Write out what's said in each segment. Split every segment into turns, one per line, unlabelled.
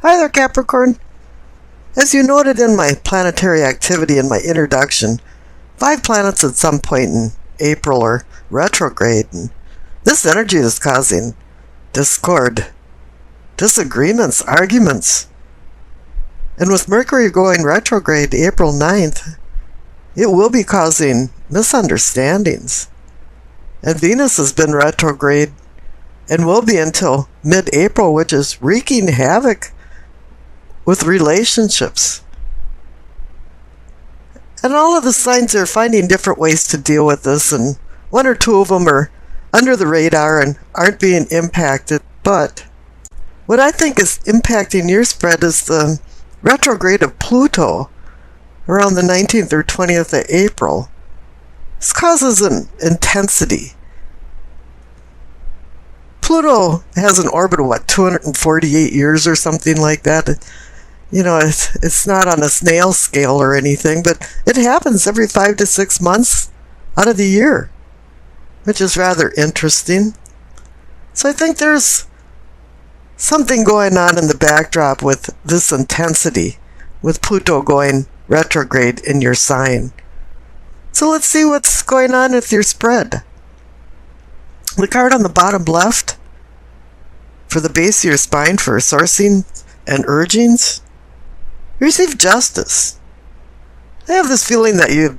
Hi there, Capricorn. As you noted in my planetary activity in my introduction, 5 planets at some point in April are retrograde, and this energy is causing discord, disagreements, arguments. And with Mercury going retrograde April 9th, it will be causing misunderstandings. And Venus has been retrograde and will be until mid-April, which is wreaking havoc with relationships. And all of the signs are finding different ways to deal with this, and 1 or 2 of them are under the radar and aren't being impacted. But what I think is impacting your spread is the retrograde of Pluto around the 19th or 20th of April. This causes an intensity. Pluto has an orbit of 248 years or something like that. It's not on a snail scale or anything, but it happens every 5 to 6 months out of the year, which is rather interesting. So I think there's something going on in the backdrop with this intensity, with Pluto going retrograde in your sign. So let's see what's going on with your spread. The card on the bottom left for the base of your spine for sourcing and urgings, you receive justice. I have this feeling that you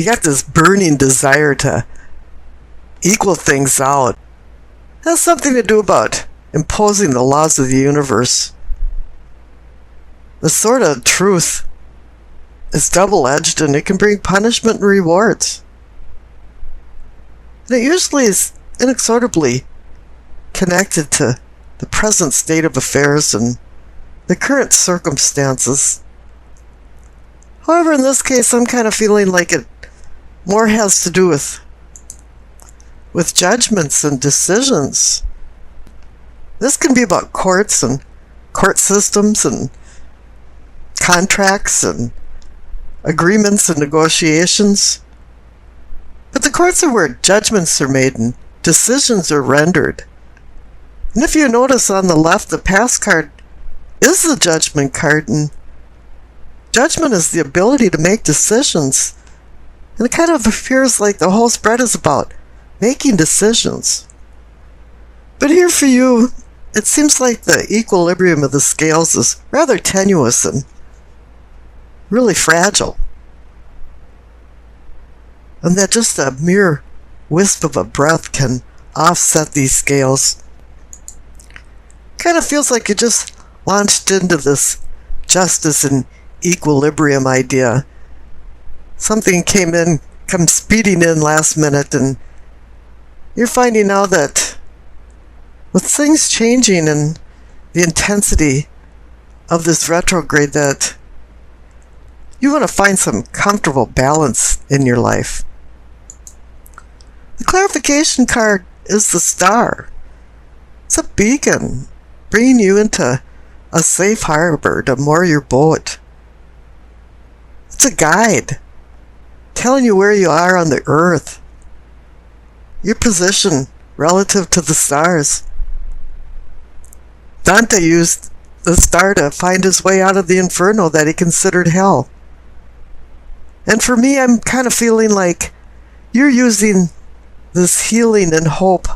got this burning desire to equal things out. It has something to do about imposing the laws of the universe. The sword of truth is double-edged, and it can bring punishment and rewards. And it usually is inexorably connected to the present state of affairs and the current circumstances. However, in this case, I'm kind of feeling like it more has to do with judgments and decisions. This can be about courts and court systems and contracts and agreements and negotiations. But the courts are where judgments are made and decisions are rendered. And if you notice on the left, the past card is the judgment card, and judgment is the ability to make decisions. And it kind of appears like the whole spread is about making decisions. But here for you, it seems like the equilibrium of the scales is rather tenuous and really fragile. And that just a mere wisp of a breath can offset these scales. Kind of feels like you just launched into this justice and equilibrium idea. Something come speeding in last minute, and you're finding now that with things changing and the intensity of this retrograde, that you want to find some comfortable balance in your life. The clarification card is the star. It's a beacon bringing you into a safe harbor to moor your boat. It's a guide telling you where you are on the earth, your position relative to the stars. Dante used the star to find his way out of the inferno that he considered hell. And for me, I'm kind of feeling like you're using this healing and hope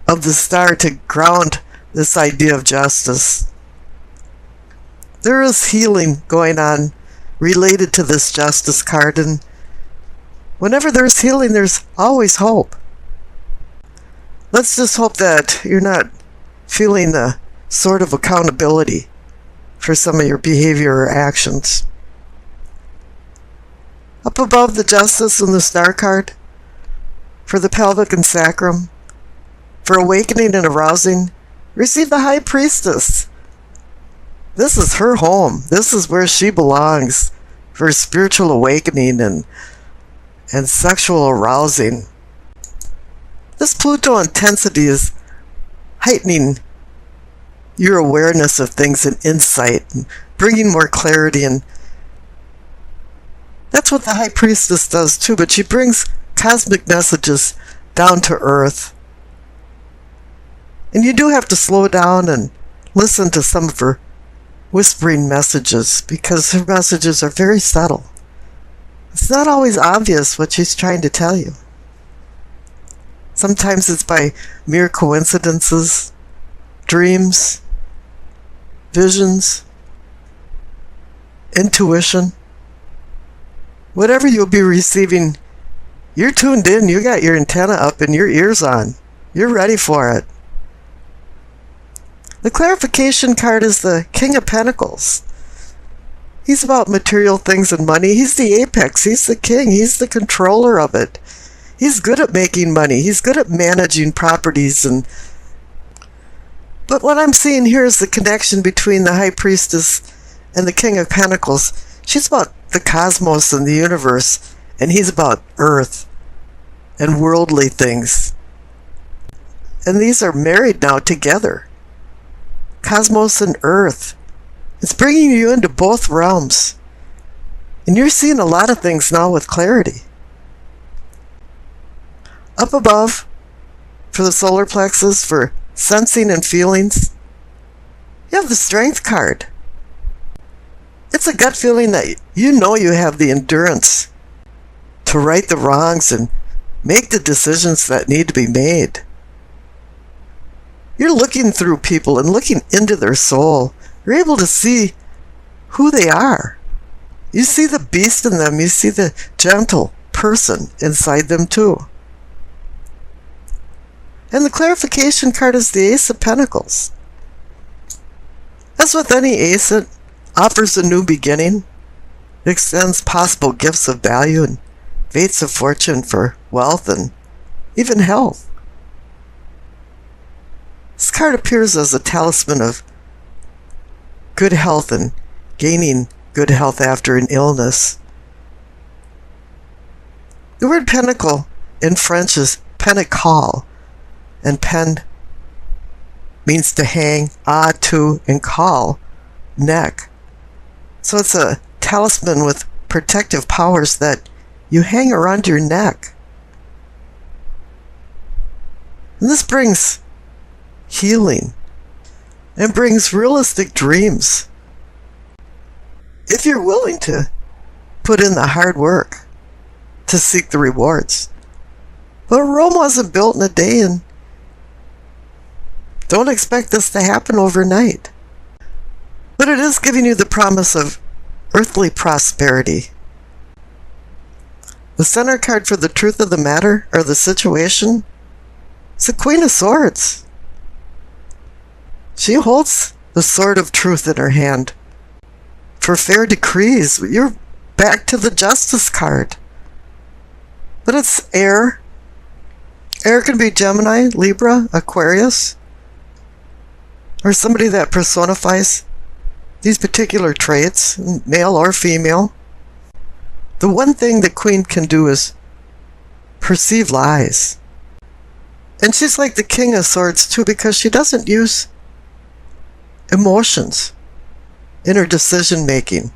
of the star to ground this idea of justice. There is healing going on related to this justice card, and whenever there's healing, there's always hope. Let's just hope that you're not feeling the sort of accountability for some of your behavior or actions. Up above the justice and the star card, for the pelvic and sacrum, for awakening and arousing, receive the high priestess. This is her home. This is where she belongs for spiritual awakening and sexual arousing. This Pluto intensity is heightening your awareness of things and insight, and bringing more clarity, and that's what the High Priestess does too, but she brings cosmic messages down to earth. And you do have to slow down and listen to some of her whispering messages because her messages are very subtle. It's not always obvious what she's trying to tell you. Sometimes it's by mere coincidences, dreams, visions, intuition. Whatever you'll be receiving, you're tuned in, you got your antenna up and your ears on. You're ready for it. The clarification card is the King of Pentacles. He's about material things and money. He's the apex. He's the king. He's the controller of it. He's good at making money. He's good at managing properties. But what I'm seeing here is the connection between the High Priestess and the King of Pentacles. She's about the cosmos and the universe, and he's about earth and worldly things. And these are married now together. Cosmos and earth. It's bringing you into both realms. And you're seeing a lot of things now with clarity. Up above, for the solar plexus, for sensing and feelings, you have the Strength card. It's a gut feeling that you know you have the endurance to right the wrongs and make the decisions that need to be made. You're looking through people and looking into their soul. You're able to see who they are. You see the beast in them. You see the gentle person inside them too. And the clarification card is the Ace of Pentacles. As with any ace, it offers a new beginning. It extends possible gifts of value and fates of fortune for wealth and even health. This card appears as a talisman of good health and gaining good health after an illness. The word pentacle in French is pentacle, and pen means to hang, to, and call, neck. So it's a talisman with protective powers that you hang around your neck. And this brings healing and brings realistic dreams if you're willing to put in the hard work to seek the rewards. But Rome wasn't built in a day, and don't expect this to happen overnight. But it is giving you the promise of earthly prosperity. The center card for the truth of the matter, or the situation, is the Queen of Swords. She holds the sword of truth in her hand. For fair decrees, you're back to the Justice card. But it's air. Air can be Gemini, Libra, Aquarius, or somebody that personifies these particular traits, male or female. The one thing the Queen can do is perceive lies. And she's like the King of Swords too, because she doesn't use emotions in her decision making.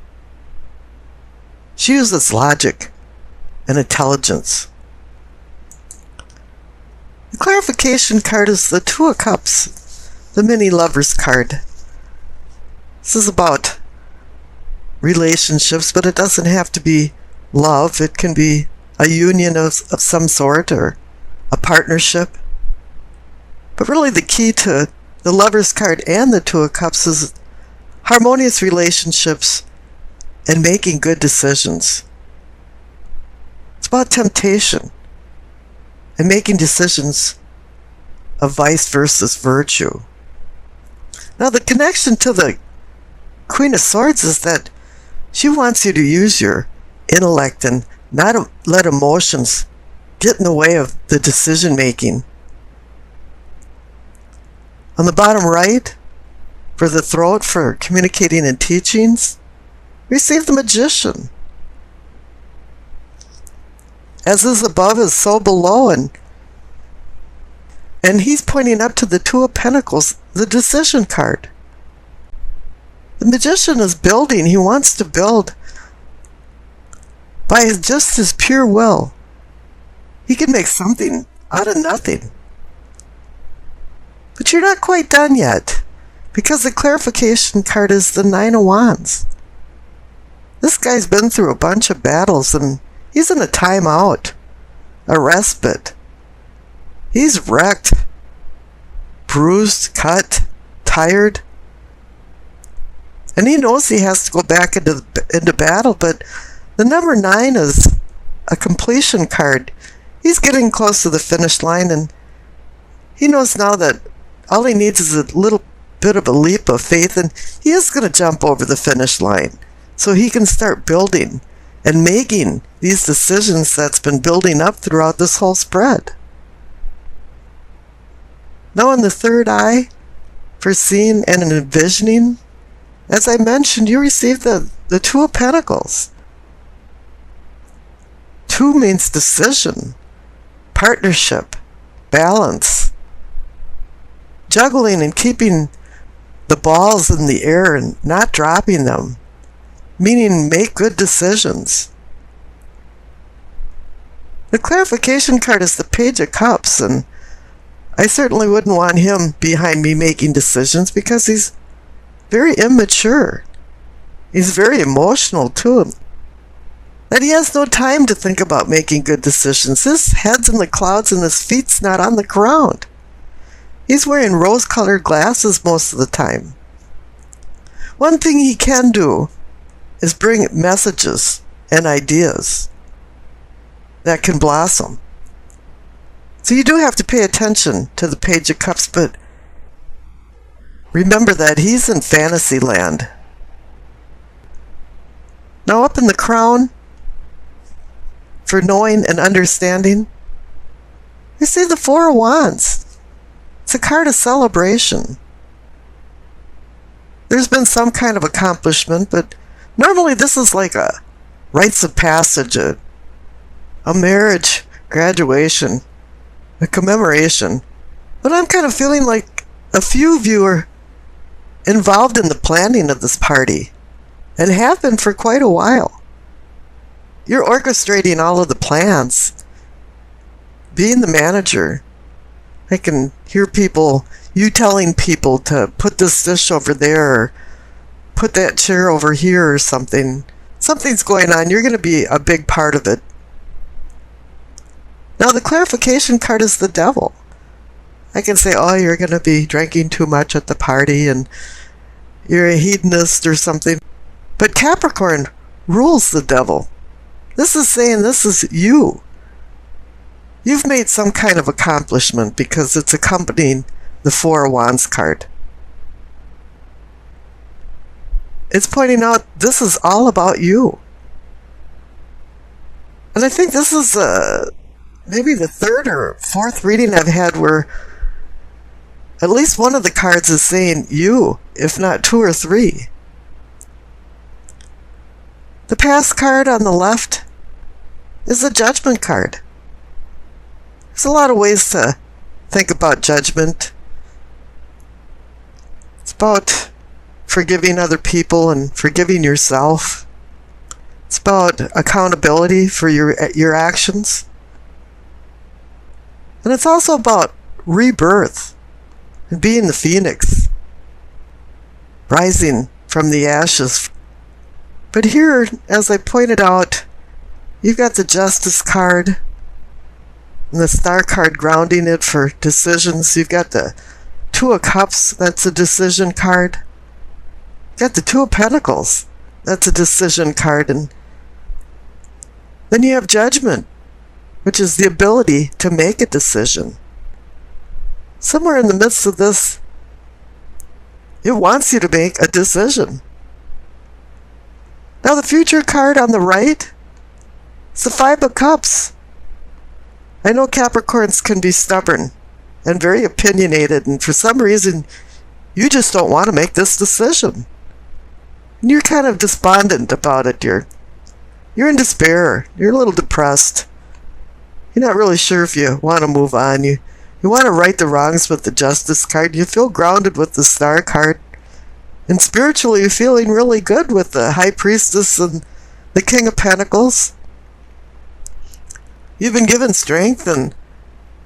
She uses logic and intelligence. The clarification card is the Two of Cups, the mini lovers card. This is about relationships, but it doesn't have to be love. It can be a union of some sort, or a partnership. But really the key to the Lovers card and the Two of Cups is harmonious relationships and making good decisions. It's about temptation and making decisions of vice versus virtue. Now the connection to the Queen of Swords is that she wants you to use your intellect and not let emotions get in the way of the decision making. On the bottom right, for the throat, for communicating and teachings, receive the Magician. As is above is so below, and he's pointing up to the Two of Pentacles, the Decision card. The Magician is building. He wants to build by just his pure will. He can make something out of nothing. But you're not quite done yet. Because the clarification card is the Nine of Wands. This guy's been through a bunch of battles and he's in a timeout, a respite. He's wrecked, bruised, cut, tired. And he knows he has to go back into battle, but the number 9 is a completion card. He's getting close to the finish line, and he knows now that all he needs is a little bit of a leap of faith, and he is going to jump over the finish line so he can start building and making these decisions that's been building up throughout this whole spread. Now in the third eye, for seeing and envisioning, as I mentioned, you receive the Two of Pentacles. 2 means decision, partnership, balance, juggling and keeping the balls in the air and not dropping them, meaning make good decisions. The clarification card is the Page of Cups, and I certainly wouldn't want him behind me making decisions because he's very immature. He's very emotional too. That he has no time to think about making good decisions. His head's in the clouds and his feet's not on the ground. He's wearing rose-colored glasses most of the time. One thing he can do is bring messages and ideas that can blossom. So you do have to pay attention to the Page of Cups, but remember that he's in fantasy land. Now up in the crown, for knowing and understanding, you see the Four of Wands. It's a card of celebration. There's been some kind of accomplishment, but normally this is like a rites of passage, a marriage, graduation, a commemoration. But I'm kind of feeling like a few of you are involved in the planning of this party and have been for quite a while. You're orchestrating all of the plans, being the manager. I can hear you telling people to put this dish over there, or put that chair over here or something. Something's going on. You're going to be a big part of it. Now the clarification card is the Devil. I can say, oh, you're going to be drinking too much at the party and you're a hedonist or something. But Capricorn rules the Devil. This is saying this is you. You've made some kind of accomplishment because it's accompanying the Four of Wands card. It's pointing out this is all about you. And I think this is maybe the third or fourth reading I've had where at least one of the cards is saying you, if not 2 or 3. The past card on the left is the Judgment card. There's a lot of ways to think about judgment. It's about forgiving other people and forgiving yourself. It's about accountability for your actions. And it's also about rebirth and being the phoenix, rising from the ashes. But here, as I pointed out, you've got the Justice card and the Star card grounding it for decisions. You've got the Two of Cups, that's a decision card. You've got the Two of Pentacles, that's a decision card. And then you have Judgment, which is the ability to make a decision. Somewhere in the midst of this, it wants you to make a decision. Now the Future card on the right, it's the Five of Cups. I know Capricorns can be stubborn and very opinionated, and for some reason, you just don't want to make this decision. And you're kind of despondent about it. You're in despair. You're a little depressed. You're not really sure if you want to move on. You want to right the wrongs with the Justice card. You feel grounded with the Star card. And spiritually, you're feeling really good with the High Priestess and the King of Pentacles. You've been given strength and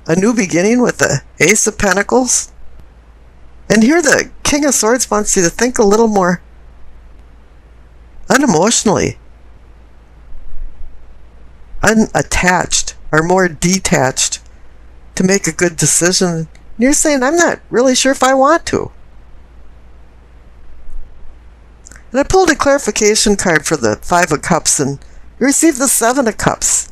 a new beginning with the Ace of Pentacles. And here the King of Swords wants you to think a little more unemotionally, unattached, or more detached to make a good decision. And you're saying, I'm not really sure if I want to. And I pulled a clarification card for the Five of Cups, and you received the Seven of Cups.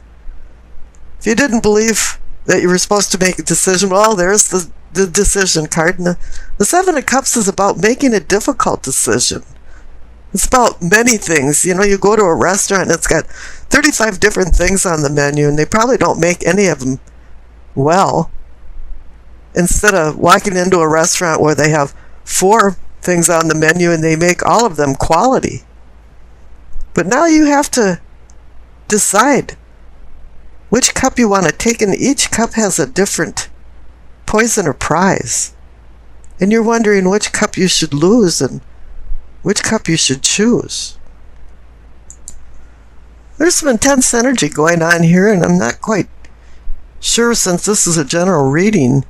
If you didn't believe that you were supposed to make a decision, well, there's the decision card. And the Seven of Cups is about making a difficult decision. It's about many things. You know, you go to a restaurant and it's got 35 different things on the menu, and they probably don't make any of them well. Instead of walking into a restaurant where they have 4 things on the menu and they make all of them quality. But now you have to decide which cup you want to take, and each cup has a different poison or prize. And you're wondering which cup you should lose and which cup you should choose. There's some intense energy going on here, and I'm not quite sure, since this is a general reading,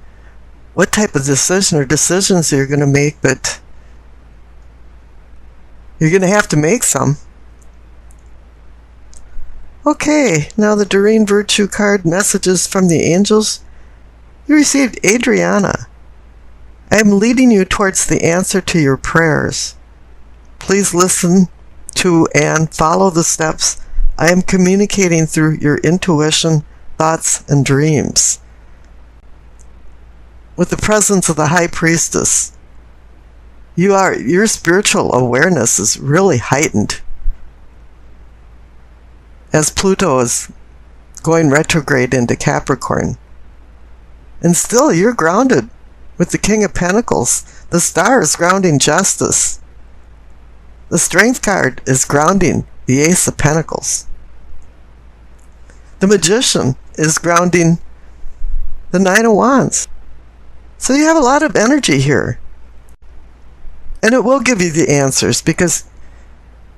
what type of decision or decisions you're going to make, but you're going to have to make some. Okay, now the Doreen Virtue card, messages from the angels. You received Adriana. I am leading you towards the answer to your prayers. Please listen to and follow the steps I am communicating through your intuition, thoughts, and dreams. With the presence of the High Priestess, your spiritual awareness is really heightened, as Pluto is going retrograde into Capricorn. And still, you're grounded with the King of Pentacles. The Star is grounding justice. The Strength card is grounding the Ace of Pentacles. The Magician is grounding the Nine of Wands. So you have a lot of energy here. And it will give you the answers, because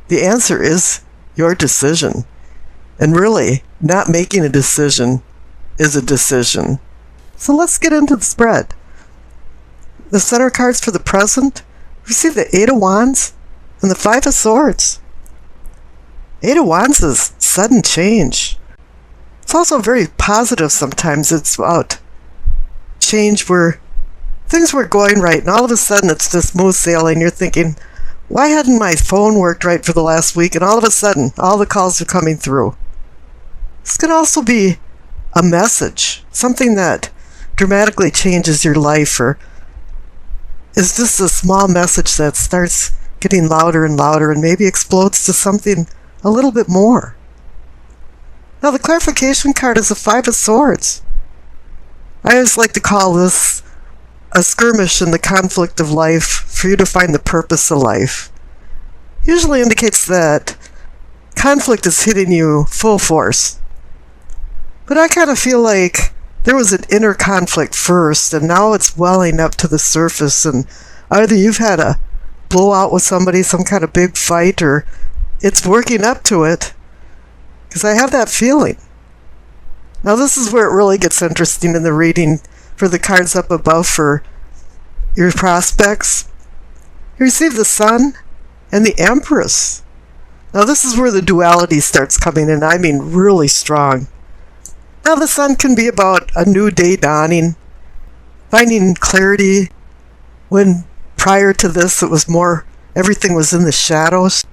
the answer is your decision. And really, not making a decision is a decision. So let's get into the spread. The center cards for the present receive the Eight of Wands and the Five of Swords. Eight of Wands is sudden change. It's also very positive sometimes. It's about change where things were going right, and all of a sudden it's just smooth sailing. You're thinking, why hadn't my phone worked right for the last week? And all of a sudden, all the calls are coming through. This can also be a message, something that dramatically changes your life, or is just a small message that starts getting louder and louder and maybe explodes to something a little bit more. Now the clarification card is the Five of Swords. I always like to call this a skirmish in the conflict of life for you to find the purpose of life. Usually indicates that conflict is hitting you full force. But I kind of feel like there was an inner conflict first, and now it's welling up to the surface, and either you've had a blowout with somebody, some kind of big fight, or it's working up to it, because I have that feeling. Now this is where it really gets interesting in the reading for the cards up above for your prospects. You receive the Sun and the Empress. Now this is where the duality starts coming in, I mean really strong. Now the Sun can be about a new day dawning, finding clarity, when prior to this it was more, everything was in the shadows.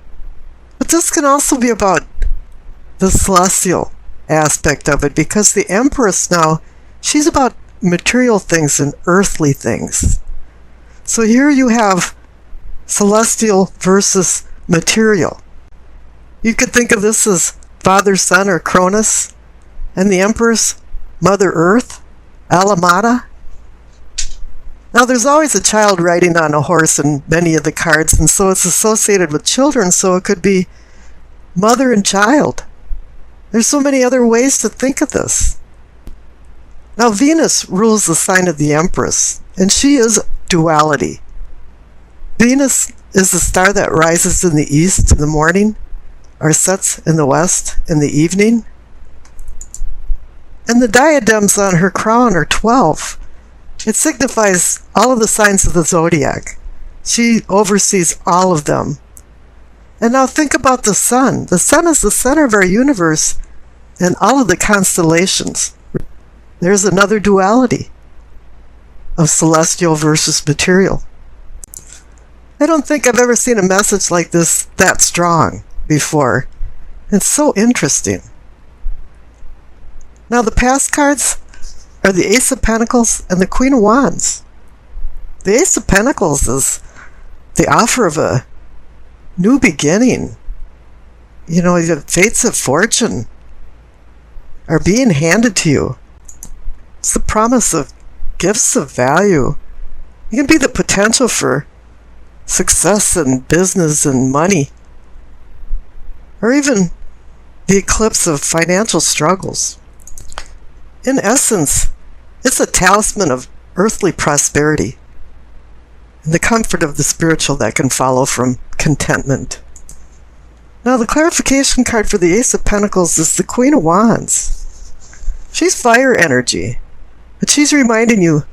But this can also be about the celestial aspect of it, because the Empress now, she's about material things and earthly things. So here you have celestial versus material. You could think of this as Father, Son, or Cronus, and the Empress, Mother Earth, Alamada. Now there's always a child riding on a horse in many of the cards, and so it's associated with children, so it could be mother and child. There's so many other ways to think of this. Now Venus rules the sign of the Empress, and she is duality. Venus is the star that rises in the east in the morning, or sets in the west in the evening. And the diadems on her crown are 12. It signifies all of the signs of the zodiac. She oversees all of them. And now think about the sun. The sun is the center of our universe and all of the constellations. There's another duality of celestial versus material. I don't think I've ever seen a message like this that strong before. It's so interesting. Now the past cards are the Ace of Pentacles and the Queen of Wands. The Ace of Pentacles is the offer of a new beginning. You know, the fates of fortune are being handed to you. It's the promise of gifts of value. It can be the potential for success in business and money, or even the eclipse of financial struggles. In essence, it's a talisman of earthly prosperity and the comfort of the spiritual that can follow from contentment. Now, the clarification card for the Ace of Pentacles is the Queen of Wands. She's fire energy, but she's reminding you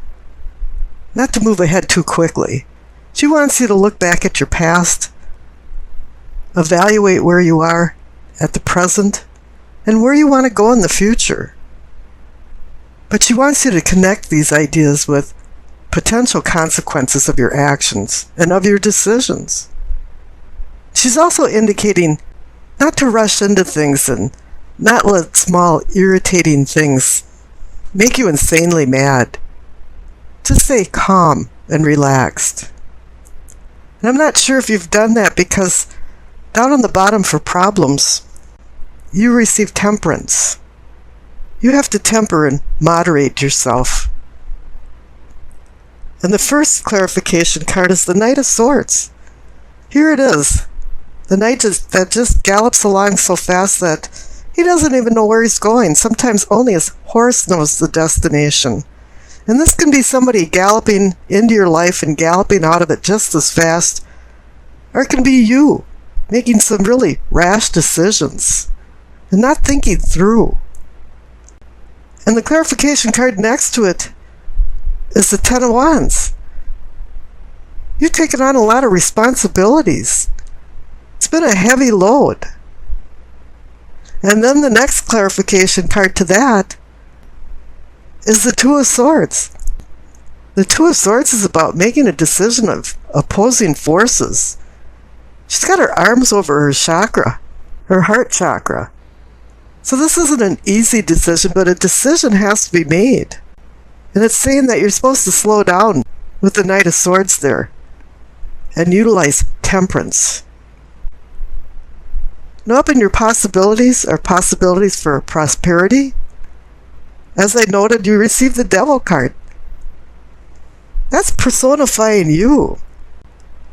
not to move ahead too quickly. She wants you to look back at your past, evaluate where you are at the present, and where you want to go in the future. But she wants you to connect these ideas with potential consequences of your actions and of your decisions. She's also indicating not to rush into things and not let small irritating things make you insanely mad. To stay calm and relaxed. And I'm not sure if you've done that, because down on the bottom for problems, you receive temperance. You have to temper and moderate yourself. And the first clarification card is the Knight of Swords. Here it is. The knight that just gallops along so fast that he doesn't even know where he's going. Sometimes only his horse knows the destination. And this can be somebody galloping into your life and galloping out of it just as fast. Or it can be you making some really rash decisions and not thinking through. And the clarification card next to it is the Ten of Wands. You've taken on a lot of responsibilities. It's been a heavy load. And then the next clarification card to that is the Two of Swords. The Two of Swords is about making a decision of opposing forces. She's got her arms over her chakra, her heart chakra. So this isn't an easy decision, but a decision has to be made. And it's saying that you're supposed to slow down with the Knight of Swords there and utilize temperance. Now, up in your possibilities are possibilities for prosperity. As I noted, you received the Devil card. That's personifying you.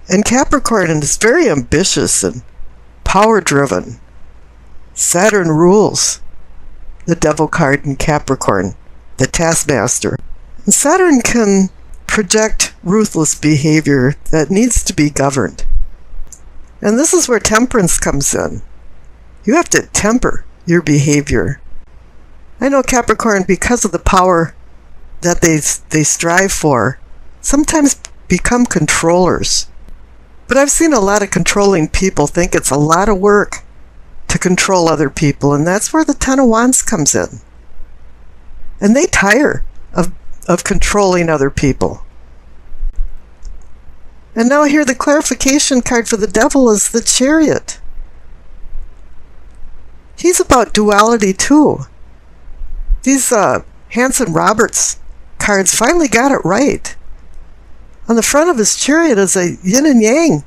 And Capricorn is very ambitious and power-driven. Saturn rules the Devil card in Capricorn, the taskmaster. And Saturn can project ruthless behavior that needs to be governed. And this is where temperance comes in. You have to temper your behavior. I know Capricorn, because of the power that they strive for, sometimes become controllers. But I've seen a lot of controlling people think it's a lot of work to control other people, and that's where the Ten of Wands comes in. And they tire of controlling other people. And now here the clarification card for the Devil is the Chariot. He's about duality too. These Hanson Roberts cards finally got it right. On the front of his chariot is a yin and yang.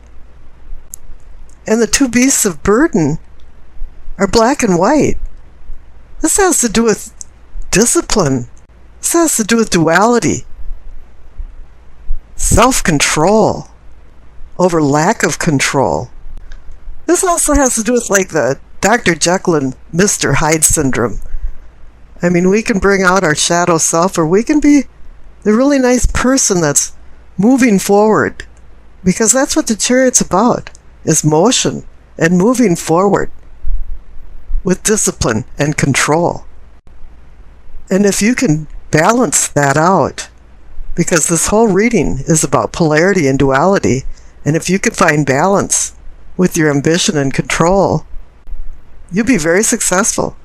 And the two beasts of burden are black and white. This has to do with discipline. This has to do with duality. Self-control over lack of control. This also has to do with like the Dr. Jekyll and Mr. Hyde syndrome. I mean, we can bring out our shadow self, or we can be the really nice person that's moving forward. Because that's what the Chariot's about, is motion and moving forward with discipline and control. And if you can balance that out, because this whole reading is about polarity and duality, and if you can find balance with your ambition and control, you'll be very successful.